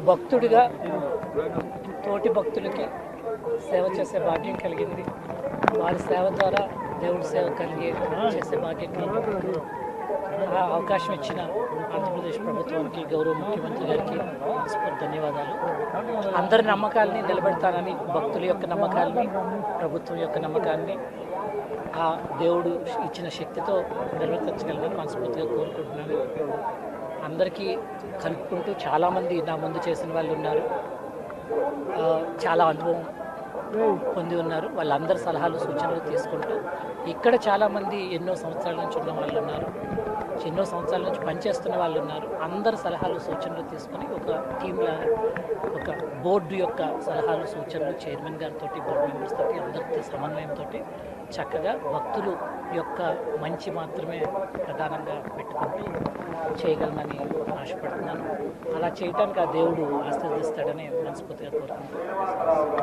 భక్తుడిగా తోటి భక్తులకి సేవ చేసే భాగ్యం కలిగింది. వారి సేవ ద్వారా దేవుడి సేవ చేసే భాగ్యం కలిగింది. ఆ అవకాశం ఇచ్చిన ఆంధ్రప్రదేశ్ ప్రభుత్వానికి, గౌరవ ముఖ్యమంత్రి గారికి మనస్ఫూర్తి ధన్యవాదాలు. అందరి నమ్మకాలని నిలబెడతానని, భక్తుల యొక్క నమ్మకాలని, ప్రభుత్వం యొక్క నమ్మకాన్ని ఆ దేవుడు ఇచ్చిన శక్తితో నిర్వర్తించగలనని మనస్ఫూర్తిగా కోరుకుంటున్నాను. అందరికీ కలుపుకుంటూ చాలామంది నా ముందు చేసిన వాళ్ళు ఉన్నారు, చాలా అనుభవం పొంది ఉన్నారు. వాళ్ళందరి సలహాలు సూచనలు తీసుకుంటూ ఇక్కడ చాలామంది ఎన్నో సంవత్సరాల నుంచి ఉన్న వాళ్ళు ఉన్నారు, ఎన్నో సంవత్సరాల నుంచి పనిచేస్తున్న వాళ్ళు ఉన్నారు. అందరి సలహాలు సూచనలు తీసుకొని ఒక టీంలా, ఒక బోర్డు యొక్క సలహాలు సూచనలు చైర్మన్ గారితో, బోర్డు మెంబర్స్ తోటి, అందరితో సమన్వయంతో చక్కగా భక్తులు యొక్క మంచి మాత్రమే ప్రధానంగా పెట్టుకుంటూ చేయగలనని ఆశపడుతున్నాను. అలా చేయటానికి ఆ దేవుడు ఆశీర్వదిస్తాడని మనస్ఫూర్తిగా కోరుకుంటున్నాను.